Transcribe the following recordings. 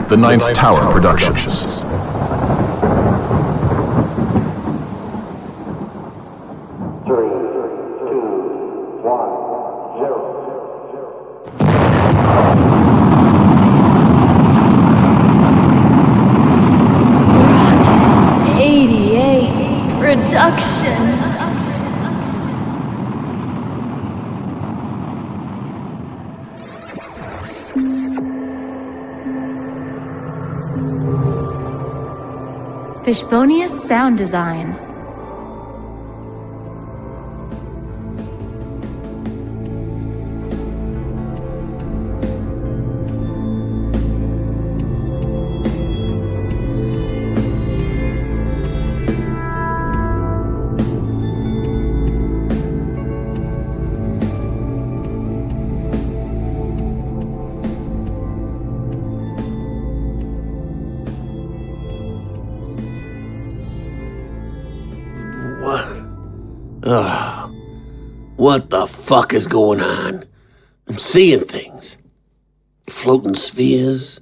the Ninth Tower Productions. Production. Fishbonius sound design. What the fuck is going on? I'm seeing things. Floating spheres,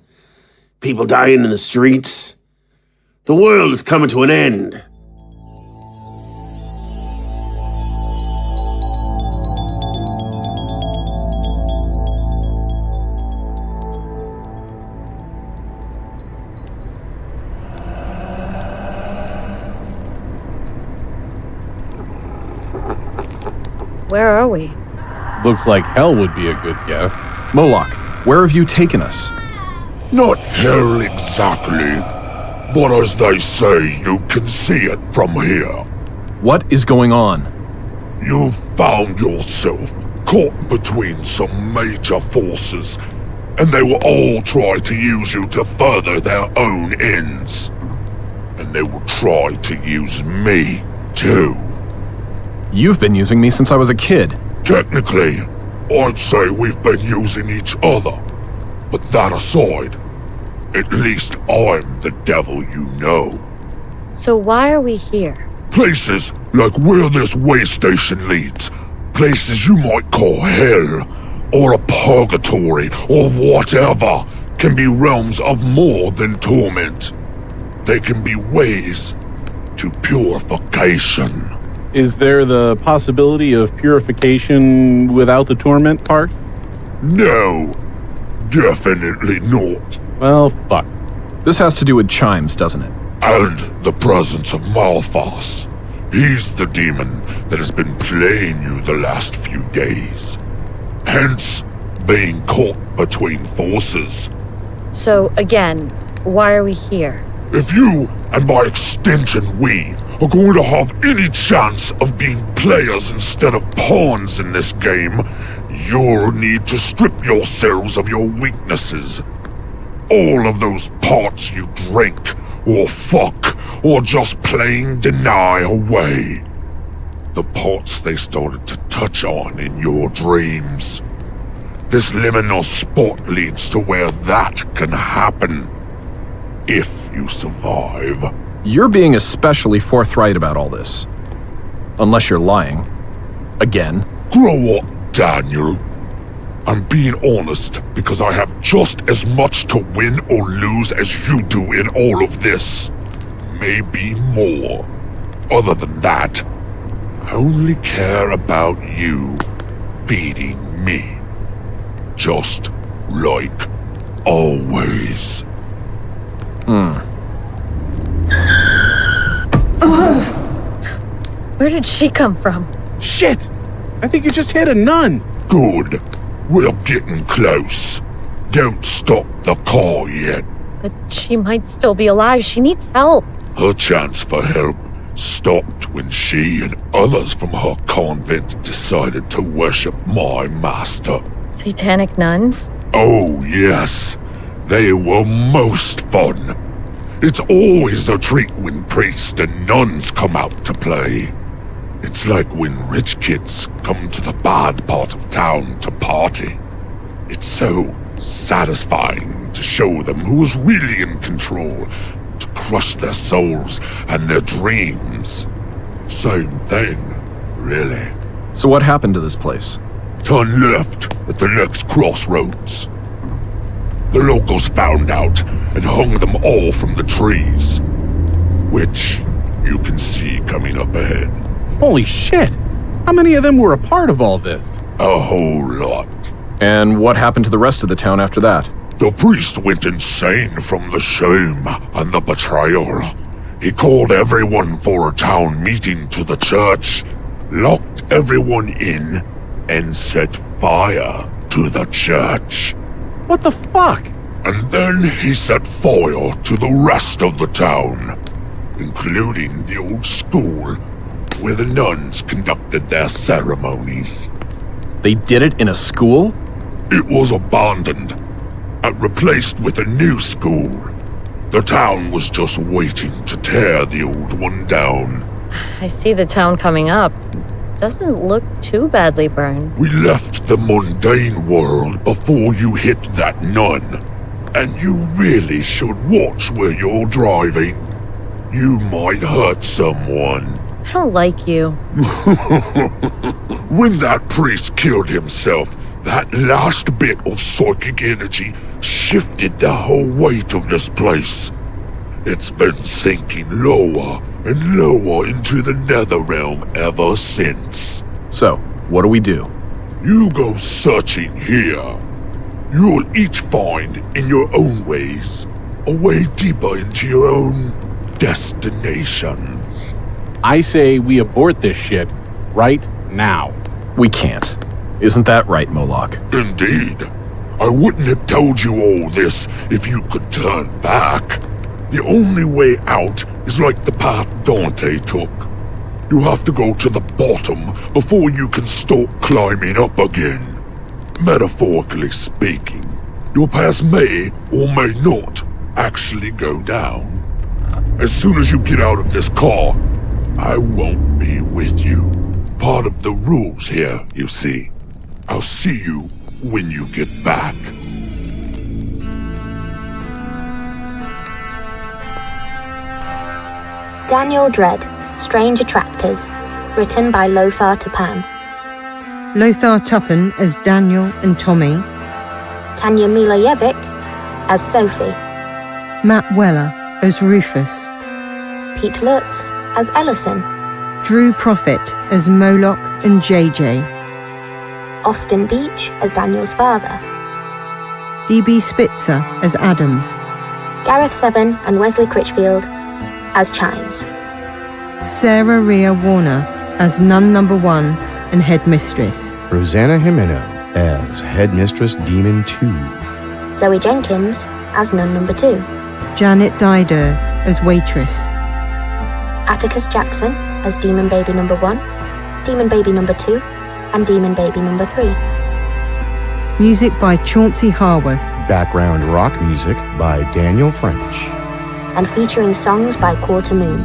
people dying in the streets. The world is coming to an end. Where are we? Looks like hell would be a good guess. Moloch, where have you taken us? Not hell exactly, but as they say, you can see it from here. What is going on? You've found yourself caught between some major forces, and they will all try to use you to further their own ends. And they will try to use me, too. You've been using me since I was a kid. Technically, I'd say we've been using each other. But that aside, at least I'm the devil you know. So why are we here? Places like where this way station leads. Places you might call hell, or a purgatory, or whatever, can be realms of more than torment. They can be ways to purification. Is there the possibility of purification without the torment part? No, definitely not. Well, fuck. This has to do with Chimes, doesn't it? And the presence of Malphas. He's the demon that has been playing you the last few days. Hence, being caught between forces. So, again, why are we here? If you, and by extension we, are going to have any chance of being players instead of pawns in this game, you'll need to strip yourselves of your weaknesses. All of those parts you drink, or fuck, or just plain deny away. The parts they started to touch on in your dreams. This liminal spot leads to where that can happen. If you survive. You're being especially forthright about all this. Unless you're lying. Again. Grow up, Daniel. I'm being honest because I have just as much to win or lose as you do in all of this. Maybe more. Other than that, I only care about you feeding me. Just like always. Where did she come from? Shit! I think you just hit a nun. Good. We're getting close. Don't stop the car yet. But she might still be alive. She needs help. Her chance for help stopped when she and others from her convent decided to worship my master. Satanic nuns? Oh, yes. They were most fun. It's always a treat when priests and nuns come out to play. It's like when rich kids come to the bad part of town to party. It's so satisfying to show them who's really in control, to crush their souls and their dreams. Same thing, really. So what happened to this place? Turn left at the next crossroads. The locals found out and hung them all from the trees, which you can see coming up ahead. Holy shit! How many of them were a part of all this? A whole lot. And what happened to the rest of the town after that? The priest went insane from the shame and the betrayal. He called everyone for a town meeting to the church, locked everyone in, and set fire to the church. What the fuck? And then he set fire to the rest of the town, including the old school where the nuns conducted their ceremonies. They did it in a school? It was abandoned and replaced with a new school. The town was just waiting to tear the old one down. I see the town coming up. Doesn't look too badly burned. We left the mundane world before you hit that nun. And you really should watch where you're driving. You might hurt someone. I don't like you. When that priest killed himself, that last bit of psychic energy shifted the whole weight of this place. It's been sinking lower and lower into the nether realm ever since. So, what do we do? You go searching here. You'll each find, in your own ways, a way deeper into your own destinations. I say we abort this shit right now. We can't. Isn't that right, Moloch? Indeed. I wouldn't have told you all this if you could turn back. The only way out is like the path Dante took. You have to go to the bottom before you can start climbing up again. Metaphorically speaking, your path may or may not actually go down. As soon as you get out of this car, I won't be with you. Part of the rules here, you see. I'll see you when you get back. Daniel Dread, Strange Attractors, written by Lothar Tupan. Lothar Tupan as Daniel and Tommy. Tanya Milajevic as Sophie. Matt Weller as Rufus. Pete Lutz as Ellison. Drew Prophet as Moloch and JJ. Austin Beach as Daniel's father. DB Spitzer as Adam. Gareth Seven and Wesley Critchfield as Chimes. Sarah Rhea Warner as Nun Number 1 and Headmistress. Rosanna Jimeno as Headmistress Demon 2. Zoe Jenkins as Nun Number 2. Janet Dider as Waitress. Atticus Jackson as Demon Baby Number 1, Demon Baby Number 2, and Demon Baby Number 3. Music by Chauncey Harworth. Background rock music by Daniel French. And featuring songs by Quarter Moon.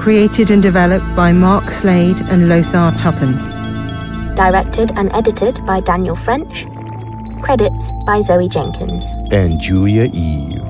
Created and developed by Mark Slade and Lothar Tupan. Directed and edited by Daniel French. Credits by Zoe Jenkins. And Julia Eve.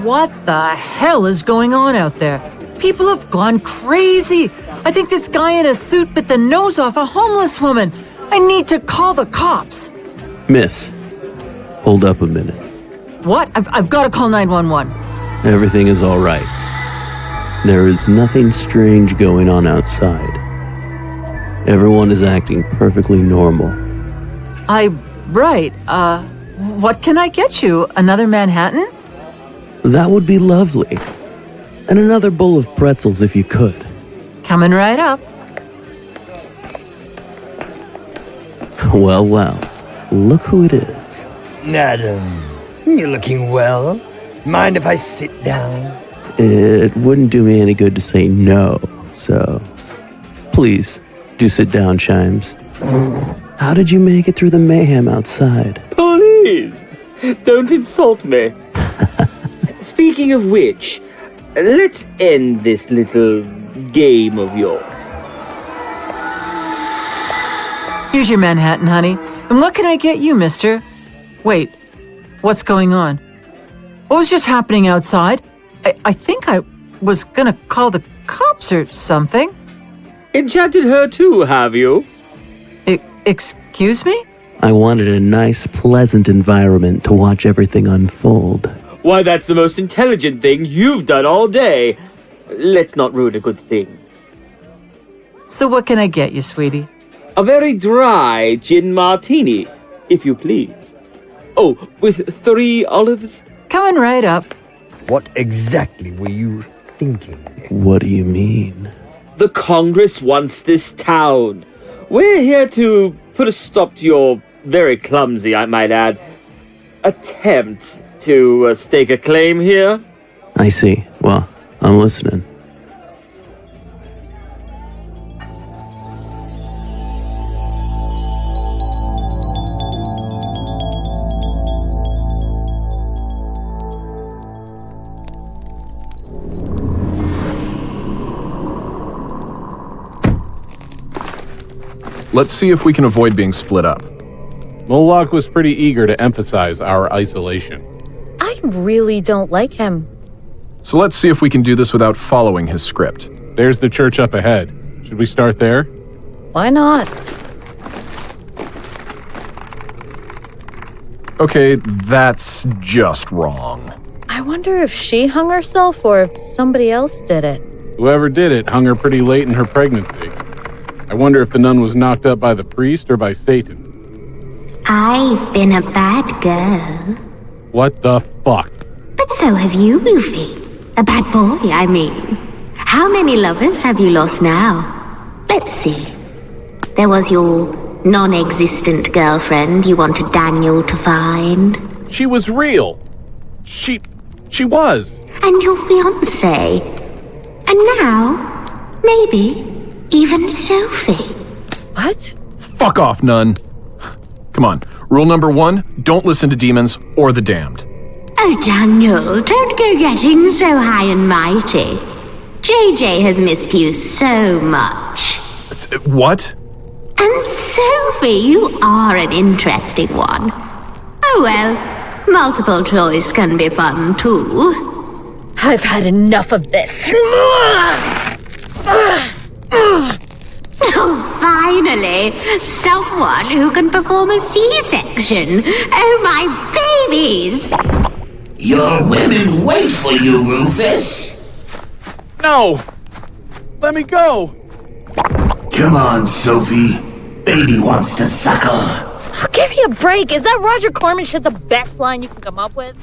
What the hell is going on out there? People have gone crazy. I think this guy in a suit bit the nose off a homeless woman. I need to call the cops. Miss, hold up a minute. What? I've got to call 911. Everything is all right. There is nothing strange going on outside. Everyone is acting perfectly normal. Right. What can I get you? Another Manhattan? That would be lovely. And another bowl of pretzels if you could. Coming right up. Well, look who it is. Madam, you're looking well. Mind if I sit down? It wouldn't do me any good to say no, so please do sit down, Chimes. How did you make it through the mayhem outside? Please, don't insult me. Speaking of which, let's end this little game of yours. Here's your Manhattan, honey. And what can I get you, mister? Wait, what's going on? What was just happening outside? I think I was gonna call the cops or something. Enchanted her too, have you? Excuse me? I wanted a nice, pleasant environment to watch everything unfold. Why, that's the most intelligent thing you've done all day. Let's not ruin a good thing. So what can I get you, sweetie? A very dry gin martini, if you please. Oh, with 3 olives? Coming right up. What exactly were you thinking? What do you mean? The Congress wants this town. We're here to put a stop to your very clumsy, I might add, attempt to stake a claim here. I see. Well, I'm listening. Let's see if we can avoid being split up. Moloch was pretty eager to emphasize our isolation. I really don't like him. So let's see if we can do this without following his script. There's the church up ahead. Should we start there? Why not? Okay, that's just wrong. I wonder if she hung herself or if somebody else did it. Whoever did it hung her pretty late in her pregnancy. I wonder if the nun was knocked up by the priest or by Satan. I've been a bad girl. What the fuck? But so have you, Rufy. A bad boy, I mean. How many lovers have you lost now? Let's see. There was your non-existent girlfriend you wanted Daniel to find. She was real. She was. And your fiancé. And now, maybe, even Sophie. What? Fuck off, nun. Come on. Rule number 1, don't listen to demons or the damned. Oh, Daniel, don't go getting so high and mighty. JJ has missed you so much. What? And Sophie, you are an interesting one. Oh well, multiple choice can be fun too. I've had enough of this. Oh, finally, someone who can perform a C-section. Oh, my babies! Your women wait for you, Rufus. No! Let me go! Come on, Sophie. Baby wants to suckle. Oh, give me a break. Is that Roger Corman shit the best line you can come up with?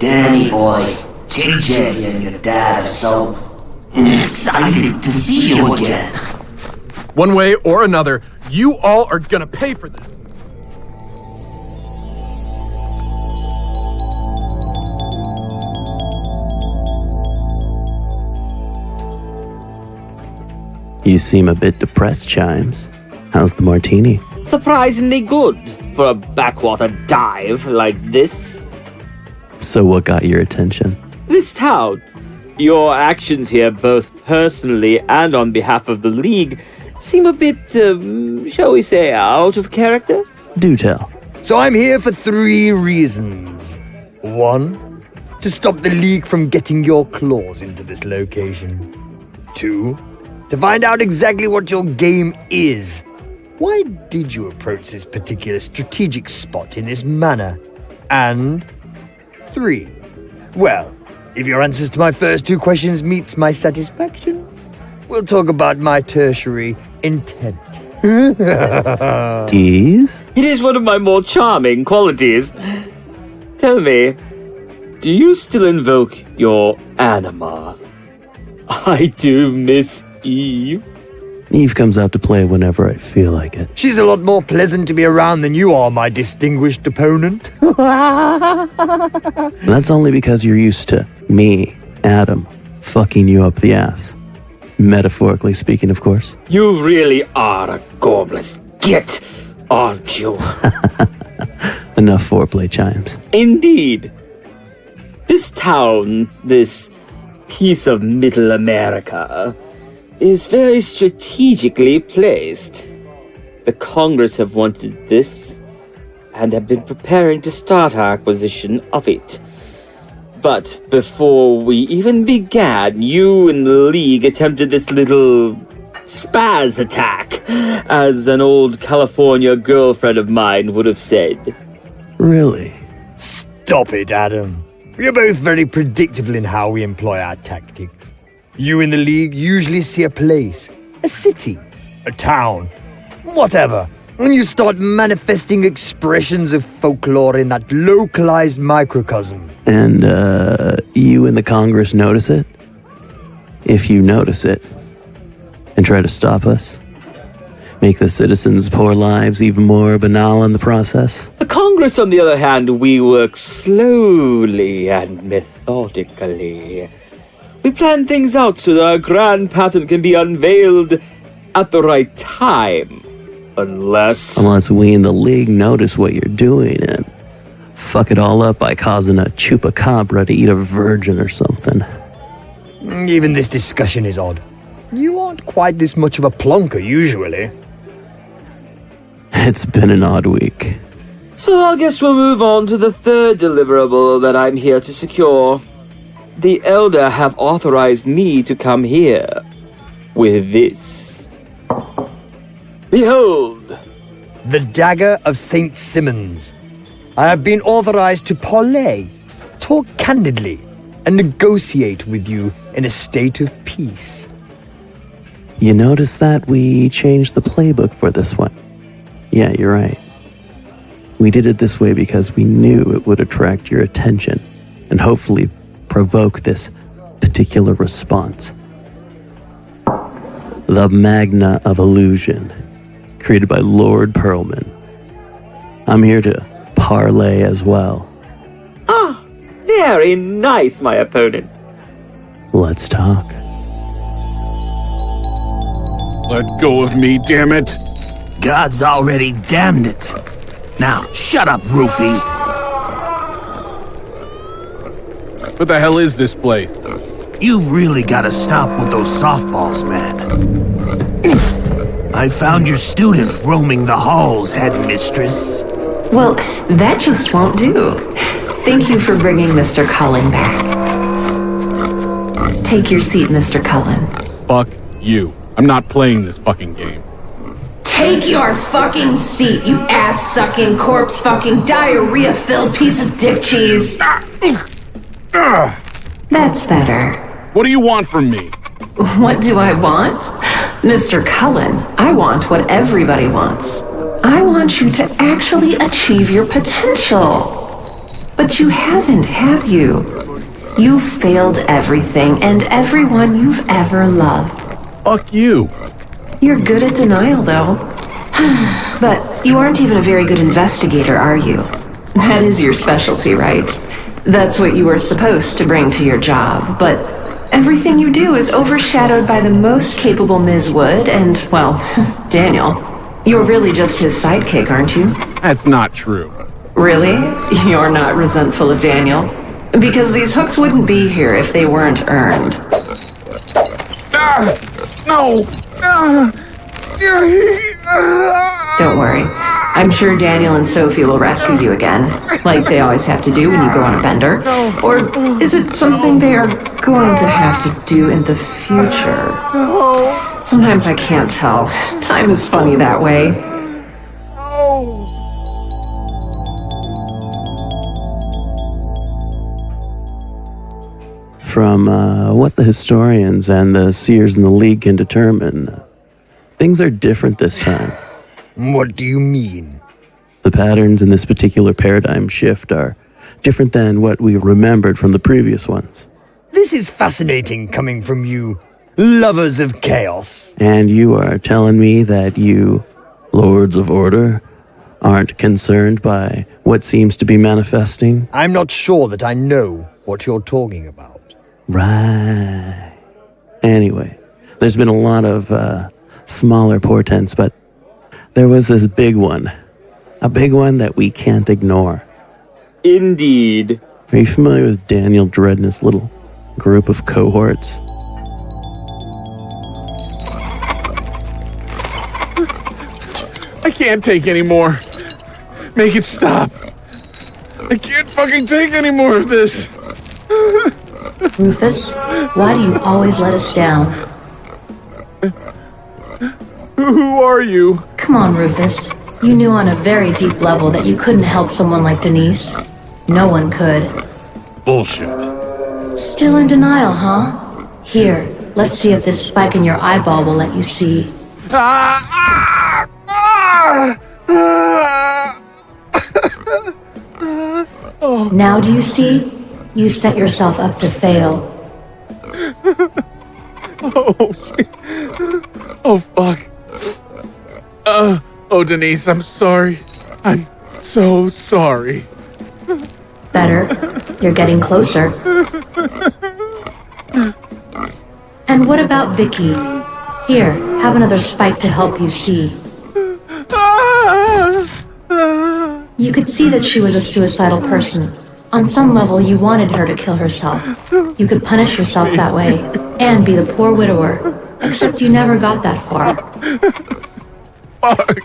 Danny boy, JJ and your dad are so excited to see you again. One way or another, you all are gonna pay for this. You seem a bit depressed, Chimes. How's the martini? Surprisingly good for a backwater dive like this. So what got your attention? This town. Your actions here, both personally and on behalf of the League, seem a bit, shall we say, out of character? Do tell. So I'm here for 3 reasons. 1, to stop the League from getting your claws into this location. 2, to find out exactly what your game is. Why did you approach this particular strategic spot in this manner? And 3, well, if your answers to my first 2 questions meets my satisfaction, we'll talk about my tertiary intent. Tease? It is one of my more charming qualities. Tell me, do you still invoke your anima? I do miss Eve. Eve comes out to play whenever I feel like it. She's a lot more pleasant to be around than you are, my distinguished opponent. That's only because you're used to me, Adam, fucking you up the ass. Metaphorically speaking, of course. You really are a gormless git, aren't you? Enough foreplay, Chimes. Indeed. This town, this piece of Middle America, is very strategically placed. The Congress have wanted this, and have been preparing to start our acquisition of it. But before we even began, you and the League attempted this little spaz attack, as an old California girlfriend of mine would have said. Really? Stop it, Adam. We're both very predictable in how we employ our tactics. You in the League usually see a place, a city, a town, whatever, and you start manifesting expressions of folklore in that localized microcosm. And, you and the Congress notice it? If you notice it, and try to stop us? Make the citizens' poor lives even more banal in the process? The Congress, on the other hand, we work slowly and methodically. We plan things out so that our grand pattern can be unveiled at the right time. Unless we in the League notice what you're doing and fuck it all up by causing a chupacabra to eat a virgin or something. Even this discussion is odd. You aren't quite this much of a plonker usually. It's been an odd week. So I guess we'll move on to the third deliverable that I'm here to secure. The Elder have authorized me to come here with this. Behold! The Dagger of St. Simmons. I have been authorized to parley, talk candidly, and negotiate with you in a state of peace. You notice that we changed the playbook for this one? Yeah, you're right. We did it this way because we knew it would attract your attention and hopefully provoke this particular response. The Magna of Illusion, created by Lord Perlman. I'm here to parlay as well. Ah, very nice, my opponent. Let's talk. Let go of me, damn it. God's already damned it. Now, shut up, Rufy. What the hell is this place? You've really got to stop with those softballs, man. I found your student roaming the halls, headmistress. Well, that just won't do. Thank you for bringing Mr. Cullen back. Take your seat, Mr. Cullen. Fuck you. I'm not playing this fucking game. Take your fucking seat, you ass-sucking, corpse-fucking, diarrhea-filled piece of dick cheese. That's better. What do you want from me? What do I want? Mr. Cullen, I want what everybody wants. I want you to actually achieve your potential. But you haven't, have you? You've failed everything and everyone you've ever loved. Fuck you. You're good at denial, though. But you aren't even a very good investigator, are you? That is your specialty, right? That's what you were supposed to bring to your job, but everything you do is overshadowed by the most capable Ms. Wood and, well, Daniel. You're really just his sidekick, aren't you? That's not true. Really? You're not resentful of Daniel? Because these hooks wouldn't be here if they weren't earned. No! Don't worry. I'm sure Daniel and Sophie will rescue you again, like they always have to do when you go on a bender. Or is it something they are going to have to do in the future? Sometimes I can't tell. Time is funny that way. From what the historians and the seers in the League can determine, things are different this time. What do you mean? The patterns in this particular paradigm shift are different than what we remembered from the previous ones. This is fascinating coming from you, Lovers of chaos. And you are telling me that you, Lords of Order, aren't concerned by what seems to be manifesting? I'm not sure that I know what you're talking about. Right. Anyway, there's been a lot of smaller portents, but there was this big one. A big one that we can't ignore. Indeed. Are you familiar with Daniel Dredd and his little group of cohorts? I can't take any more. Make it stop. I can't fucking take any more of this. Rufus, why do you always let us down? Who are you? Come on, Rufus. You knew on a very deep level that you couldn't help someone like Denise. No one could. Bullshit. Still in denial, huh? Here, let's see if this spike in your eyeball will let you see. Now do you see? You set yourself up to fail. Oh, shit. Oh, fuck. Oh, Denise, I'm sorry. I'm so sorry. Better. You're getting closer. And what about Vicky? Here, have another spike to help you see. You could see that she was a suicidal person. On some level, you wanted her to kill herself. You could punish yourself that way, and be the poor widower. Except you never got that far. Fuck.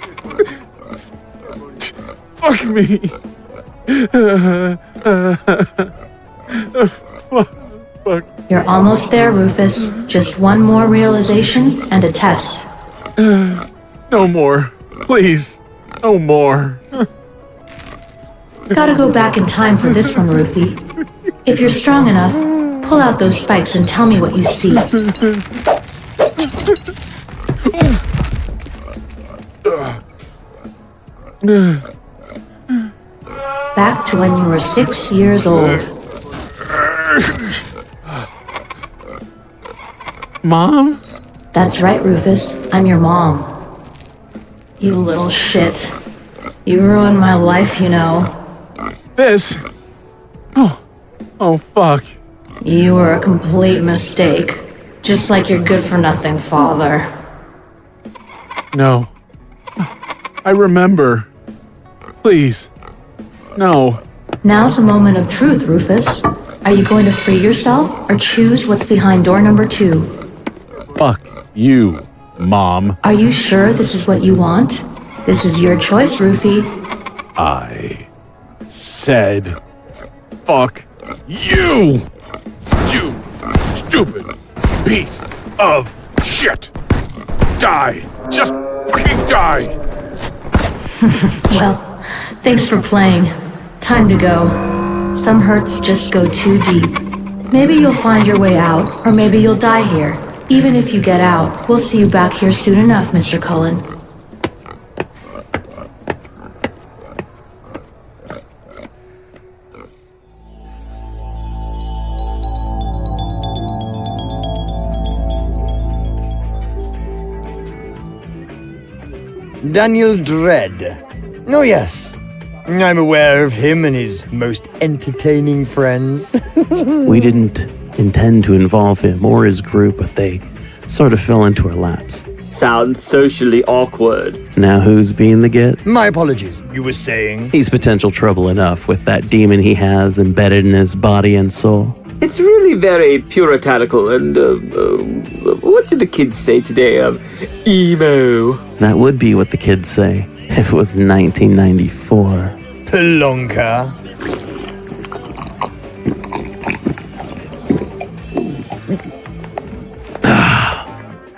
Fuck me. Fuck. You're almost there, Rufus. Just one more realization and a test. No more. Please. No more. Gotta go back in time for this one, Rufy. If you're strong enough, pull out those spikes and tell me what you see. Back to when you were 6 years old. Mom? That's right, Rufus. I'm your mom. You little shit. You ruined my life, you know. This? Oh, fuck. You were a complete mistake. Just like your good-for-nothing father. No. I remember. Please. No. Now's a moment of truth, Rufus. Are you going to free yourself or choose what's behind door number 2? Fuck you, Mom. Are you sure this is what you want? This is your choice, Rufy. I said fuck you! You stupid piece of shit! Die! Just fucking die! Well, thanks for playing. Time to go. Some hurts just go too deep. Maybe you'll find your way out, or maybe you'll die here. Even if you get out, we'll see you back here soon enough, Mr. Cullen. Daniel Dredd. Oh, yes. I'm aware of him and his most entertaining friends. We didn't intend to involve him or his group, but they sort of fell into our laps. Sounds socially awkward. Now who's being the git? My apologies. You were saying? He's potential trouble enough with that demon he has embedded in his body and soul. It's really very puritanical and, what did the kids say today? Emo. That would be what the kids say if it was 1994. Pelonka.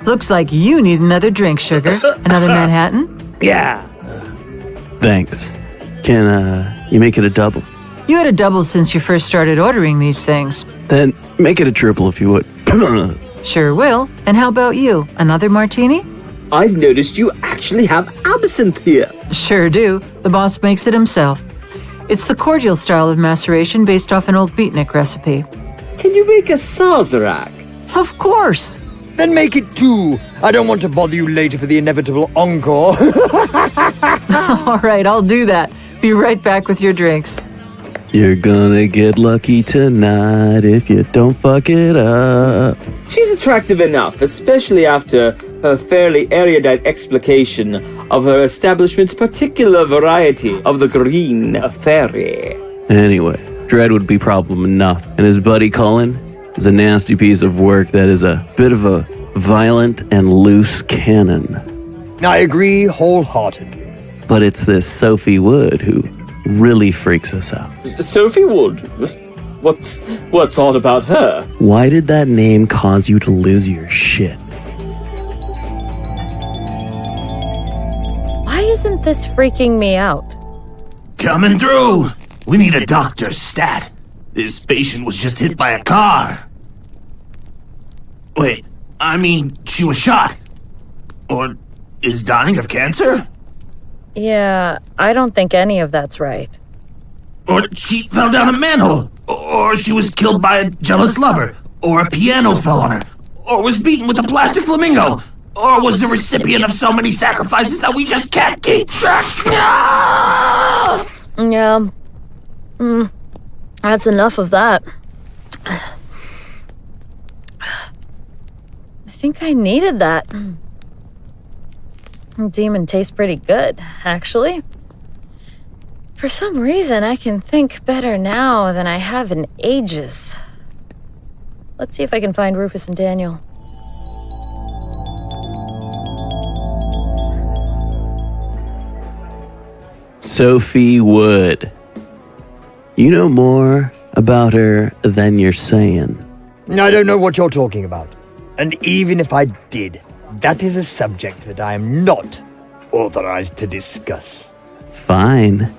Looks like you need another drink, sugar. Another Manhattan? Yeah. Thanks. Can, you make it a double? You had a double since you first started ordering these things. Then make it a triple if you would. Sure will. And how about you? Another martini? I've noticed you actually have absinthe here. Sure do. The boss makes it himself. It's the cordial style of maceration based off an old beatnik recipe. Can you make a Sazerac? Of course. Then make it 2. I don't want to bother you later for the inevitable encore. All right, I'll do that. Be right back with your drinks. You're gonna get lucky tonight if you don't fuck it up. She's attractive enough, especially after her fairly erudite explication of her establishment's particular variety of the green fairy. Anyway, Dredd would be problem enough, and his buddy Cullen is a nasty piece of work that is a bit of a violent and loose cannon. I agree wholeheartedly. But it's this Sophie Wood who really freaks us out. Sophie Wood? What's odd about her? Why did that name cause you to lose your shit? Why isn't this freaking me out? Coming through. We need a doctor's stat. This patient was just hit by a car. Wait, I mean, she was shot. Or is dying of cancer? Yeah, I don't think any of that's right. Or she fell down a manhole. Or she was killed by a jealous lover. Or a piano fell on her. Or was beaten with a plastic flamingo. Or was the recipient of so many sacrifices that we just can't keep track. Yeah. That's enough of that. I think I needed that. Demon tastes pretty good, actually. For some reason, I can think better now than I have in ages. Let's see if I can find Rufus and Daniel. Sophie Wood. You know more about her than you're saying. I don't know what you're talking about. And even if I did, that is a subject that I am not authorized to discuss. Fine.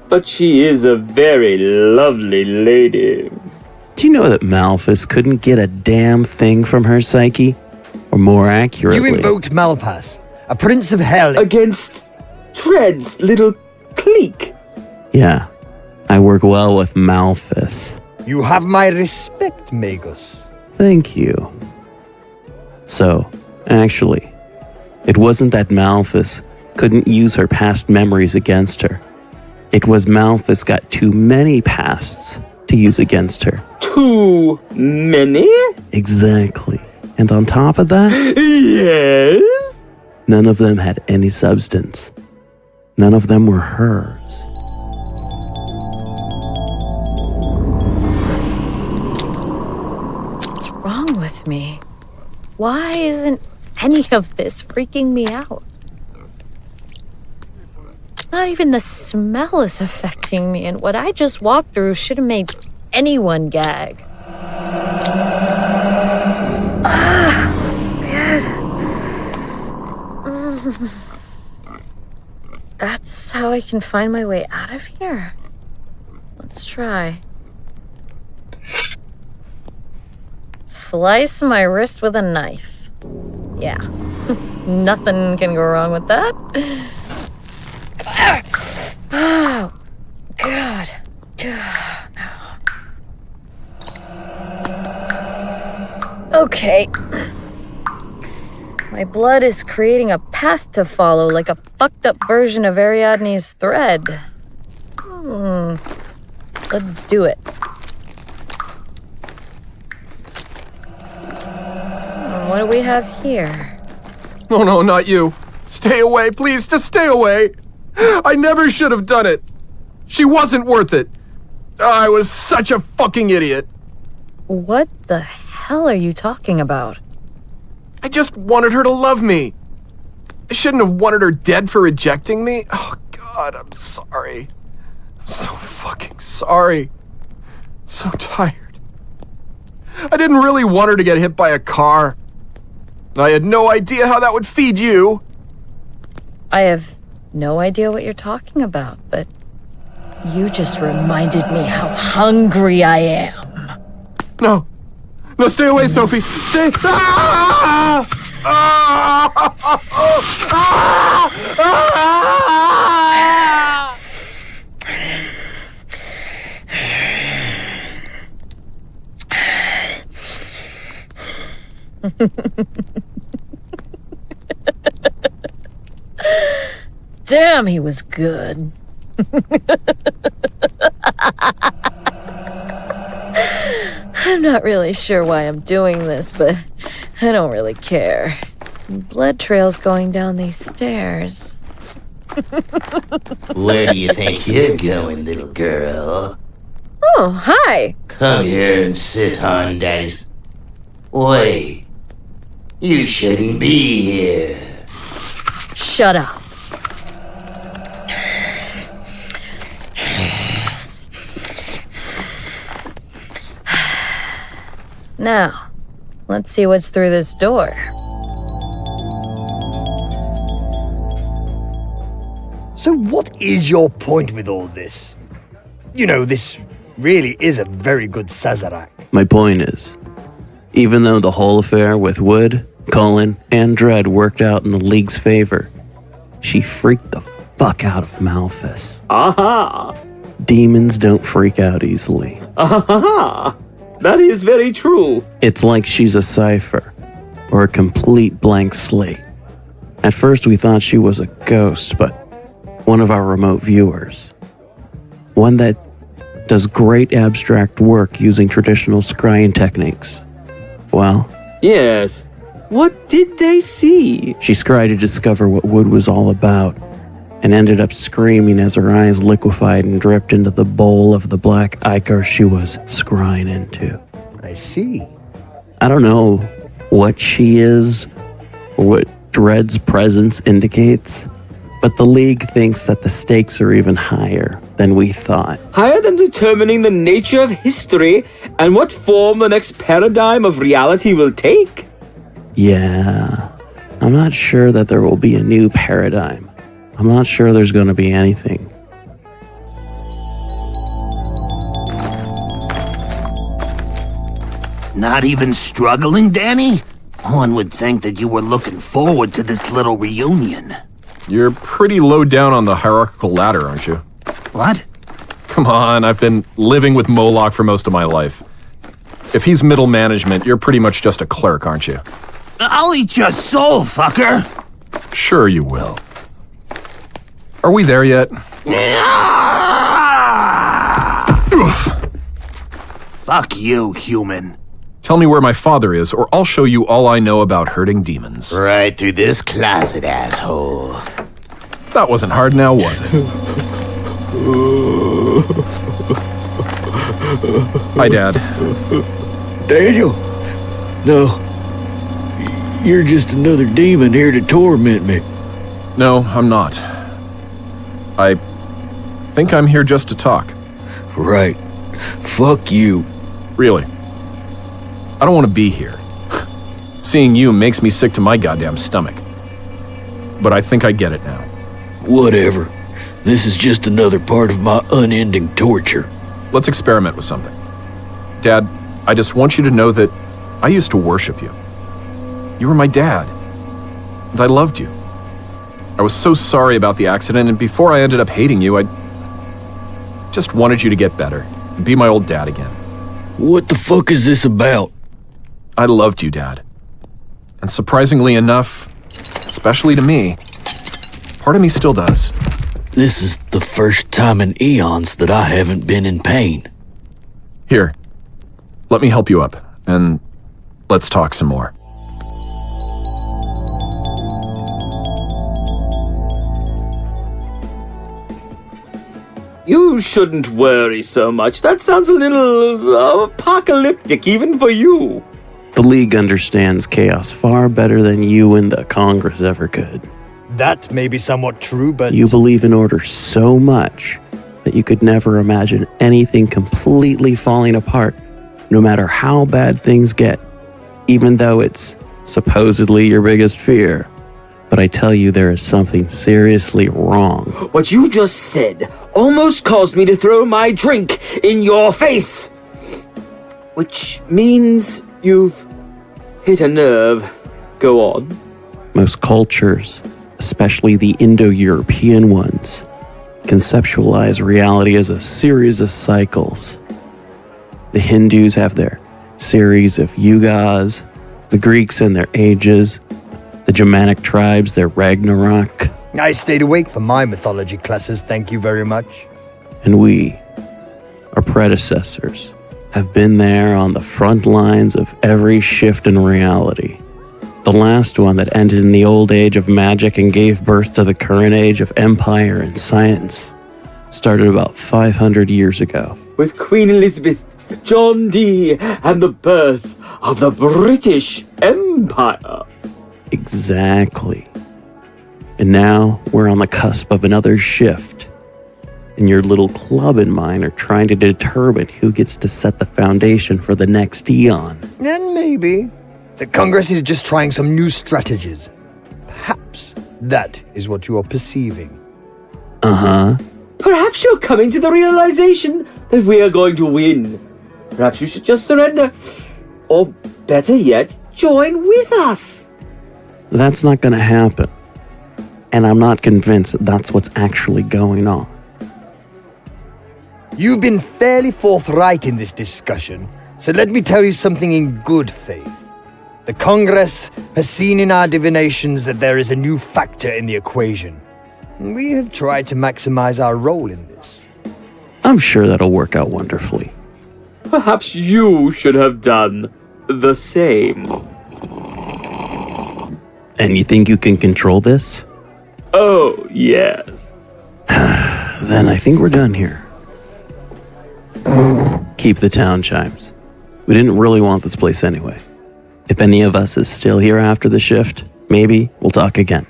But she is a very lovely lady. Do you know that Malphus couldn't get a damn thing from her psyche? Or more accurately... You invoked Malpass, a prince of hell... Against Tread's little clique. Yeah, I work well with Malphus. You have my respect, Magus. Thank you. So, actually, it wasn't that Malphus couldn't use her past memories against her. It was Malphus got too many pasts to use against her. Too many? Exactly. And on top of that... Yes? None of them had any substance. None of them were hers. What's wrong with me? Why isn't any of this freaking me out? Not even the smell is affecting me, and what I just walked through should have made anyone gag. That's how I can find my way out of here. Let's try. Slice my wrist with a knife. Yeah, nothing can go wrong with that. Oh, God. Okay. My blood is creating a path to follow, like a fucked up version of Ariadne's thread. Let's do it. What do we have here? No, not you. Stay away, please, just stay away. I never should have done it. She wasn't worth it. I was such a fucking idiot. What the hell are you talking about? I just wanted her to love me. I shouldn't have wanted her dead for rejecting me. Oh, God, I'm sorry. I'm so fucking sorry. So tired. I didn't really want her to get hit by a car. I had no idea how that would feed you. I have no idea what you're talking about, but you just reminded me how hungry I am. No, stay away, Sophie. Stay. Ah! Ah! Ah! Ah! Damn, he was good. I'm not really sure why I'm doing this, but I don't really care. Blood trails going down these stairs. Where do you think you're going, little girl? Oh, hi. Come here and sit on Daddy's... Wait. You shouldn't be here. Shut up. Now, let's see what's through this door. So what is your point with all this? You know, this really is a very good Sazerac. My point is, even though the whole affair with Wood, Cullen, and Dredd worked out in the League's favor, she freaked the fuck out of Malphus. Aha! Demons don't freak out easily. Aha! That is very true. It's like she's a cipher, or a complete blank slate. At first we thought she was a ghost, but one of our remote viewers. One that does great abstract work using traditional scrying techniques. Well, yes. What did they see? She scryed to discover what Wood was all about, and ended up screaming as her eyes liquefied and dripped into the bowl of the black ichor she was scrying into. I see. I don't know what she is, or what Dredd's presence indicates, but the League thinks that the stakes are even higher than we thought. Higher than determining the nature of history and what form the next paradigm of reality will take? Yeah, I'm not sure that there will be a new paradigm. I'm not sure there's going to be anything. Not even struggling, Danny? One would think that you were looking forward to this little reunion. You're pretty low down on the hierarchical ladder, aren't you? What? Come on, I've been living with Moloch for most of my life. If he's middle management, you're pretty much just a clerk, aren't you? I'll eat your soul, fucker! Sure you will. Are we there yet? Fuck you, human. Tell me where my father is, or I'll show you all I know about hurting demons. Right through this closet, asshole. That wasn't hard now, was it? Hi, Dad. Daniel? No. You're just another demon here to torment me. No, I'm not. I think I'm here just to talk. Right. Fuck you. Really? I don't want to be here. Seeing you makes me sick to my goddamn stomach. But I think I get it now. Whatever. This is just another part of my unending torture. Let's experiment with something. Dad, I just want you to know that I used to worship you. You were my dad. And I loved you. I was so sorry about the accident, and before I ended up hating you, I just wanted you to get better and be my old dad again. What the fuck is this about? I loved you, Dad. And surprisingly enough, especially to me, part of me still does. This is the first time in eons that I haven't been in pain. Here, let me help you up, and let's talk some more. You shouldn't worry so much. That sounds a little apocalyptic even for you. The League understands chaos far better than you and the Congress ever could. That may be somewhat true, but... You believe in order so much that you could never imagine anything completely falling apart, no matter how bad things get, even though it's supposedly your biggest fear. But I tell you, there is something seriously wrong. What you just said almost caused me to throw my drink in your face. Which means you've hit a nerve. Go on. Most cultures, especially the Indo-European ones, conceptualize reality as a series of cycles. The Hindus have their series of yugas, The Greeks and their ages, the Germanic tribes, their Ragnarok. I stayed awake for my mythology classes, thank you very much. And we, our predecessors, have been there on the front lines of every shift in reality. The last one that ended in the old age of magic and gave birth to the current age of empire and science started about 500 years ago. With Queen Elizabeth, John Dee, and the birth of the British Empire. Exactly. And now we're on the cusp of another shift. And your little club and mine are trying to determine who gets to set the foundation for the next eon. And maybe the Congress is just trying some new strategies. Perhaps that is what you are perceiving. Uh-huh. Perhaps you're coming to the realization that we are going to win. Perhaps you should just surrender. Or better yet, join with us. That's not going to happen. And I'm not convinced that that's what's actually going on. You've been fairly forthright in this discussion, so let me tell you something in good faith. The Congress has seen in our divinations that there is a new factor in the equation. We have tried to maximize our role in this. I'm sure that'll work out wonderfully. Perhaps you should have done the same. And you think you can control this? Oh, yes. Then I think we're done here. Keep the town, Chimes. We didn't really want this place anyway. If any of us is still here after the shift, maybe we'll talk again.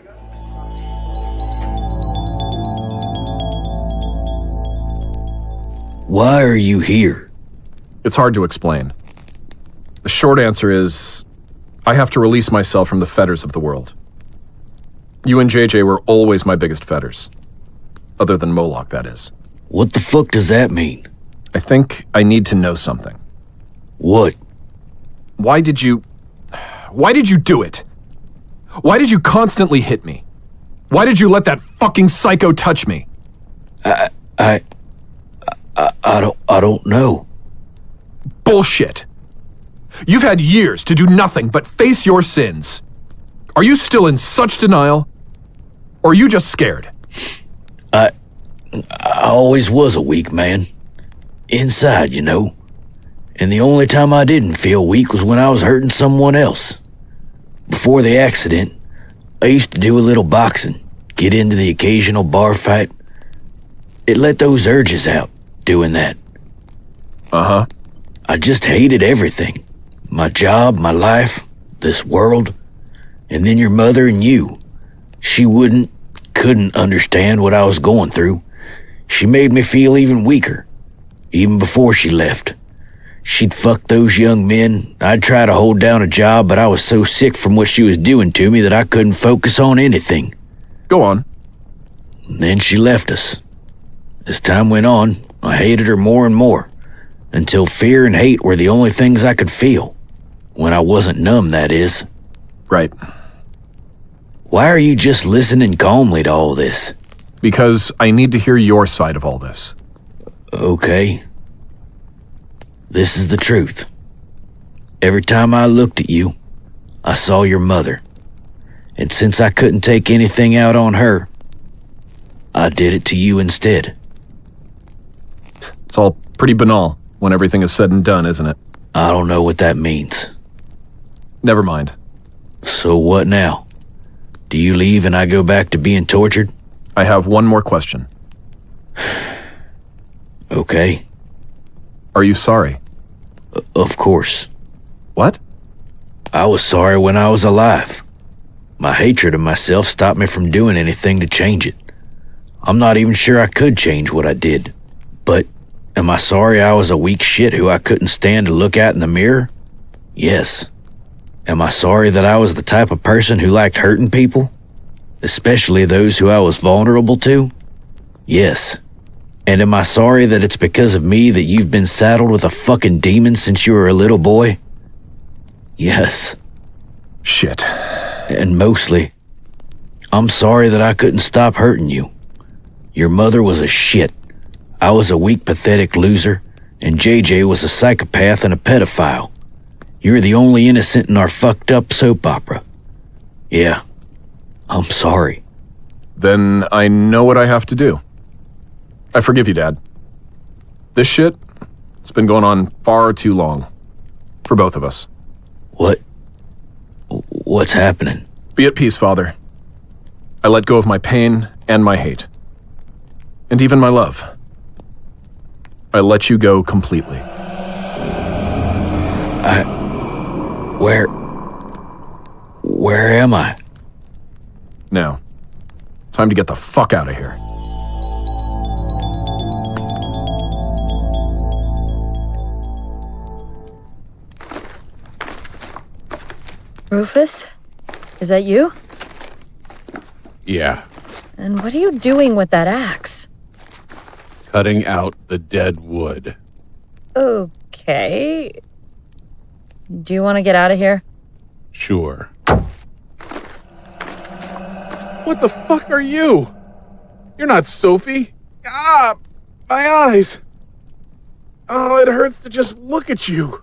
Why are you here? It's hard to explain. The short answer is, I have to release myself from the fetters of the world. You and JJ were always my biggest fetters. Other than Moloch, that is. What the fuck does that mean? I think I need to know something. What? Why did you do it? Why did you constantly hit me? Why did you let that fucking psycho touch me? I don't know. Bullshit. You've had years to do nothing but face your sins. Are you still in such denial? Or are you just scared? I always was a weak man. Inside, you know. And the only time I didn't feel weak was when I was hurting someone else. Before the accident, I used to do a little boxing, get into the occasional bar fight. It let those urges out, doing that. Uh-huh. I just hated everything. My job, my life, this world. And then your mother and you. She couldn't understand what I was going through. She made me feel even weaker, even before she left. She'd fuck those young men. I'd try to hold down a job, but I was so sick from what she was doing to me that I couldn't focus on anything. Go on. Then she left us. As time went on, I hated her more and more, until fear and hate were the only things I could feel. When I wasn't numb, that is. Right. Why are you just listening calmly to all this? Because I need to hear your side of all this. Okay. This is the truth. Every time I looked at you, I saw your mother. And since I couldn't take anything out on her, I did it to you instead. It's all pretty banal when everything is said and done, isn't it? I don't know what that means. Never mind. So what now? Do you leave and I go back to being tortured? I have one more question. Okay. Are you sorry? Of course. What? I was sorry when I was alive. My hatred of myself stopped me from doing anything to change it. I'm not even sure I could change what I did. But am I sorry I was a weak shit who I couldn't stand to look at in the mirror? Yes. Am I sorry that I was the type of person who liked hurting people? Especially those who I was vulnerable to? Yes. And am I sorry that it's because of me that you've been saddled with a fucking demon since you were a little boy? Yes. Shit. And mostly, I'm sorry that I couldn't stop hurting you. Your mother was a shit. I was a weak, pathetic loser, and JJ was a psychopath and a pedophile. You're the only innocent in our fucked up soap opera. Yeah, I'm sorry. Then I know what I have to do. I forgive you, Dad. This shit, it's been going on far too long. For both of us. What's happening? Be at peace, Father. I let go of my pain and my hate. And even my love. I let you go completely. Where am I? Now, time to get the fuck out of here. Rufus? Is that you? Yeah, And what are you doing with that axe? cutting out the dead wood. Okay. Do you want to get out of here? Sure. What the fuck are you? You're not Sophie. Ah, my eyes. Oh, it hurts to just look at you.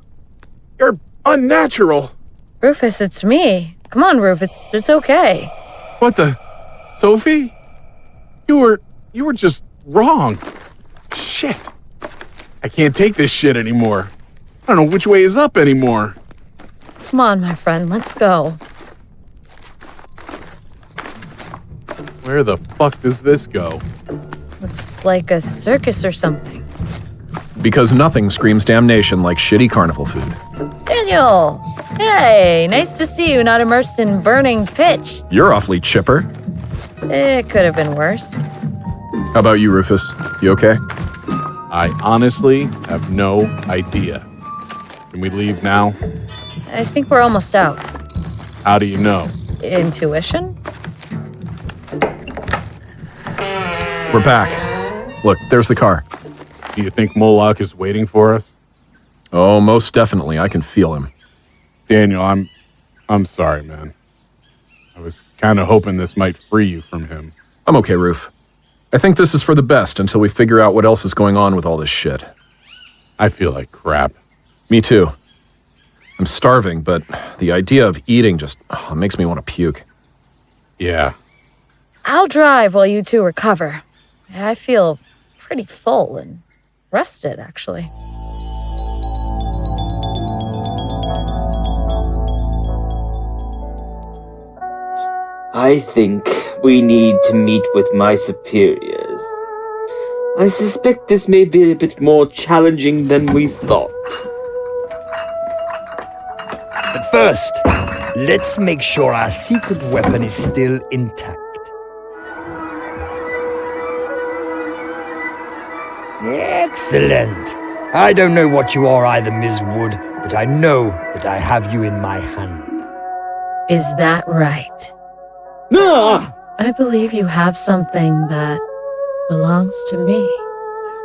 You're unnatural. Rufus, it's me. Come on, Rufus. It's okay. What the? Sophie? You were just wrong. Shit. I can't take this shit anymore. I don't know which way is up anymore. Come on, my friend. Let's go. Where the fuck does this go? Looks like a circus or something. Because nothing screams damnation like shitty carnival food. Daniel! Hey, nice to see you not immersed in burning pitch. You're awfully chipper. It could have been worse. How about you, Rufus? You okay? I honestly have no idea. Can we leave now? I think we're almost out. How do you know? Intuition? We're back. Look, there's the car. Do you think Moloch is waiting for us? Oh, most definitely. I can feel him. Daniel, I'm sorry, man. I was kind of hoping this might free you from him. I'm okay, Ruf. I think this is for the best until we figure out what else is going on with all this shit. I feel like crap. Me too. I'm starving, but the idea of eating just makes me want to puke. Yeah. I'll drive while you two recover. I feel pretty full and rested, actually. I think we need to meet with my superiors. I suspect this may be a bit more challenging than we thought. But first, let's make sure our secret weapon is still intact. Excellent. I don't know what you are either, Ms. Wood, but I know that I have you in my hand. Is that right? Ah! I believe you have something that belongs to me.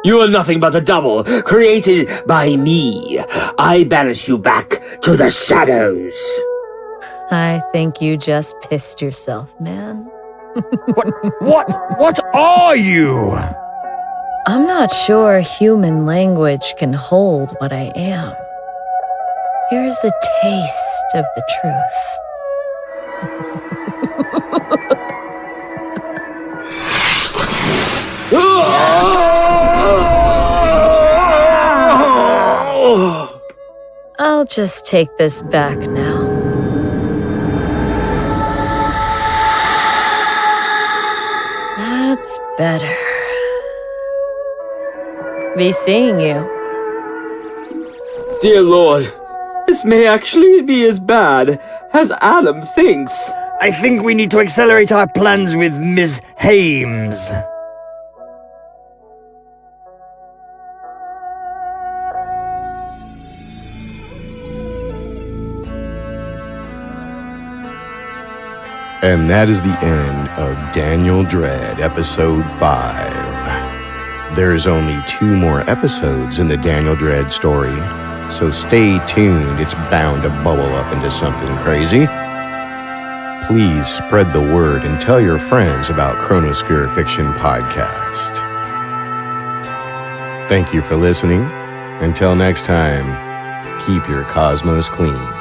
You are nothing but a double, created by me. I banish you back to the shadows. I think you just pissed yourself, man. What are you? I'm not sure human language can hold what I am. Here's a taste of the truth. I'll just take this back now. That's better. Be seeing you. Dear Lord, this may actually be as bad as Adam thinks. I think we need to accelerate our plans with Ms. Hames. And that is the end of Daniel Dread, Episode 5. There's only 2 more episodes in the Daniel Dread story, so stay tuned, it's bound to bubble up into something crazy. Please spread the word and tell your friends about Chronosphere Fiction Podcast. Thank you for listening. Until next time, keep your cosmos clean.